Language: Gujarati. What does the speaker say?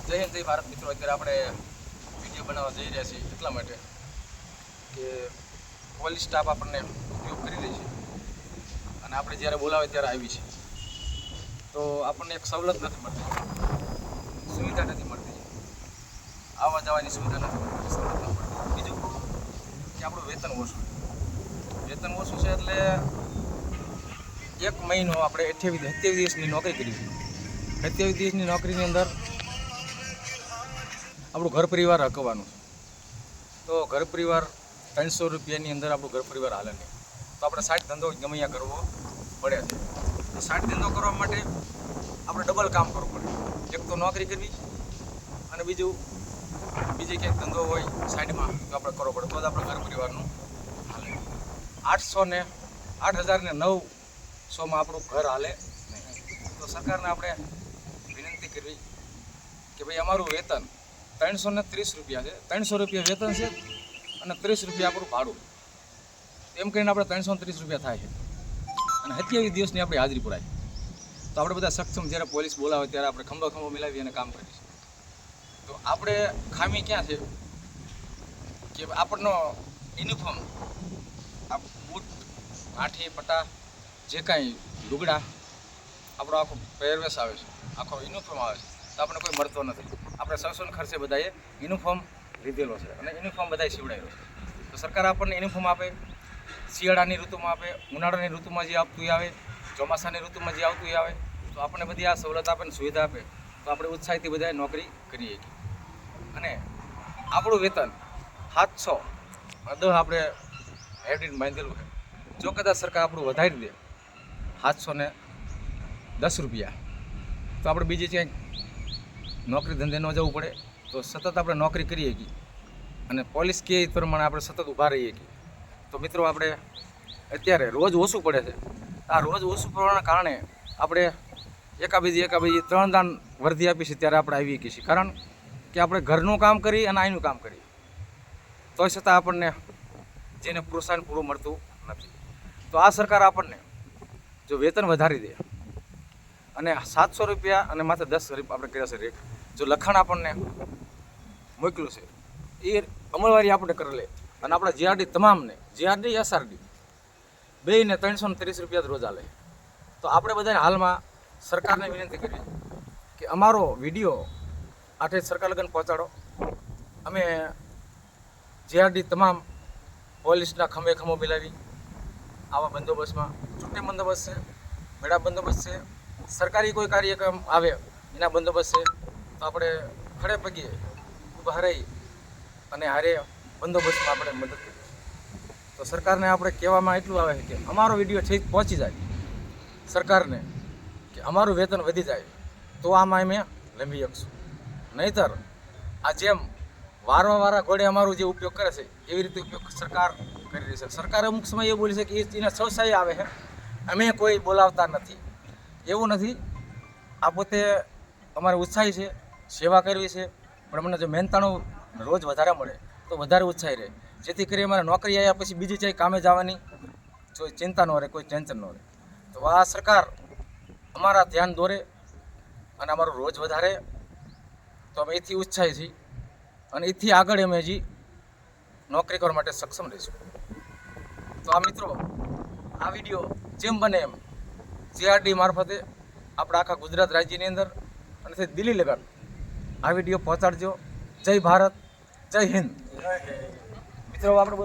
જય હિન્દ જય ભારત મિત્રો, અત્યારે આપણે વિડીયો બનાવવા જઈ રહ્યા છીએ એટલા માટે કે પોલીસ સ્ટાફ આપણને ઉપયોગ કરી રહી છે અને આપણે જ્યારે બોલાવે ત્યારે આવી છે તો આપણને એક સવલત નથી મળતી, સુવિધા નથી મળતી, આવવા જવાની સુવિધા નથી મળતી, સવલત નથી મળતી. બીજું કે આપણું વેતન ઓછું છે એટલે એક મહિનો આપણે 28 દિવસની નોકરી કરી. 28 દિવસની નોકરીની અંદર આપણું ઘર પરિવાર હકવાનું છે. તો ઘર પરિવાર 300 રૂપિયાની અંદર આપણું ઘર પરિવાર હાલે નહીં, તો આપણે 60 ધંધો ગમે ત્યાં કરવો પડે છે. તો 60 ધંધો કરવા માટે આપણે ડબલ કામ કરવું પડે. એક તો નોકરી કરવી અને બીજી ક્યાંક ધંધો હોય સાઈડમાં તો આપણે કરવો પડે, તો જ આપણે ઘર પરિવારનું હાલે. 8,009માં આપણું ઘર હાલે નહીં. તો સરકારને આપણે વિનંતી કરવી કે ભાઈ અમારું વેતન 330 રૂપિયા છે, 300 રૂપિયા વેતન છે અને 30 રૂપિયા આપણું ભાડું, એમ કરીને આપણે 330 રૂપિયા થાય છે અને 27 દિવસની આપણી હાજરી પુરાય. તો આપણે બધા સક્ષમ જ્યારે પોલીસ બોલાવે ત્યારે આપણે ખંભો મિલાવી અને કામ કરીશું. તો આપણે ખામી ક્યાં છે કે આપણનો યુનિફોર્મ, આ બૂટ, આઠી, પટ્ટા, જે કાંઈ લુગડા, આપણો આખો પહેરવેશ આવે છે, આખો યુનિફોર્મ આવે છે, તો આપણને કોઈ મળતો નથી. આપણે 600 ખર્ચે બધાએ યુનિફોર્મ લીધેલો છે અને યુનિફોર્મ બધાએ સીવડાવેલો છે. તો સરકાર આપણને યુનિફોર્મ આપે, શિયાળાની ઋતુમાં આપે, ઉનાળાની ઋતુમાં જે આવતું આવે, ચોમાસાની ઋતુમાં જે આવતું આવે, તો આપણને બધી આ સવલત આપે ને સુવિધા આપે તો આપણે ઉત્સાહીથી બધાએ નોકરી કરીએ. અને આપણું વેતન 710 આપણે હેડિંગ બાંધેલું છે. જો કદાચ સરકાર આપણું વધારી દે 710 રૂપિયા, તો આપણે બીજી ક્યાંક નોકરી ધંધે ન જવું પડે, તો સતત આપણે નોકરી કરીએ છીએ અને પોલીસ કહે એ પ્રમાણે આપણે સતત ઊભા રહીએ છીએ. તો મિત્રો આપણે અત્યારે રોજ ઓછું પડે છે. આ રોજ ઓછું પડવાના કારણે આપણે એકાબીજી 3 દાન વર્ધી આપી છે ત્યારે આપણે આવી ગઈ છીએ, કારણ કે આપણે ઘરનું કામ કરી અને અહીંનું કામ કરીએ તોય છતાં આપણને જેને પ્રોત્સાહન પૂરું મળતું નથી. તો આ સરકાર આપણને જો વેતન વધારી દે અને 700 રૂપિયા અને માત્ર 10 આપણે કર્યા છે રેટ, જો લખાણ આપણને મોકલ્યું છે એ અમલવારી આપણે કરી લે અને આપણે જીઆરડી તમામને, જીઆરડી એસઆરડી બેયને 330 રૂપિયા રોજ આલે. તો આપણે બધાને હાલમાં સરકારને વિનંતી કરવી કે અમારો વિડીયો આઠે સરકાર લગન પહોંચાડો. અમે જીઆરડી તમામ પોલીસના ખંભો મિલાવી આવા બંદોબસ્તમાં, ચૂંટણી બંદોબસ્ત છે, મેળા બંદોબસ્ત છે, સરકારી કોઈ કાર્યક્રમ આવે એના બંદોબસ્ત છે, તો આપણે ખડે પગે ઊભા રહી અને હારે બંદોબસ્તમાં આપણે મદદ કરીએ. તો સરકારને આપણે કહેવામાં એટલું આવે છે કે અમારો વિડીયો ઠીક પહોંચી જાય સરકારને, કે અમારું વેતન વધી જાય તો આમાં અમે લંબી શકશું. નહીંતર આ જેમ વારવા ઘોડે અમારું જે ઉપયોગ કરે છે એવી રીતે ઉપયોગ સરકાર કરી રહી છે. સરકાર અમુક સમય એ બોલી છે કે એના સૌસાઈ આવે છે, અમે કોઈ બોલાવતા નથી. એવું નથી, આ પોતે અમારે ઉત્સાહી છે, સેવા કરવી છે, પણ અમને જો મહેનતાણું રોજ વધારે મળે તો વધારે ઉત્સાહી રહે, જેથી કરી અમારે નોકરી આવ્યા પછી બીજી ક્યાંય કામે જવાની કોઈ ચિંતા ન રહે, કોઈ ટેન્શન ન રહે. તો આ સરકાર અમારા ધ્યાન દોરે અને અમારું રોજ વધારે તો અમે એથી ઉત્સાહી છીએ અને એથી આગળ અમે હજી નોકરી કરવા માટે સક્ષમ રહીશું. તો આ મિત્રો, આ વિડીયો જેમ બને એમ જીઆરડી મારફતે આપણા આખા ગુજરાત રાજ્યની અંદર અને દિલ્હી લગન આ વિડીયો પહોંચાડજો. જય ભારત, જય હિન્દ. મિત્રો આપણે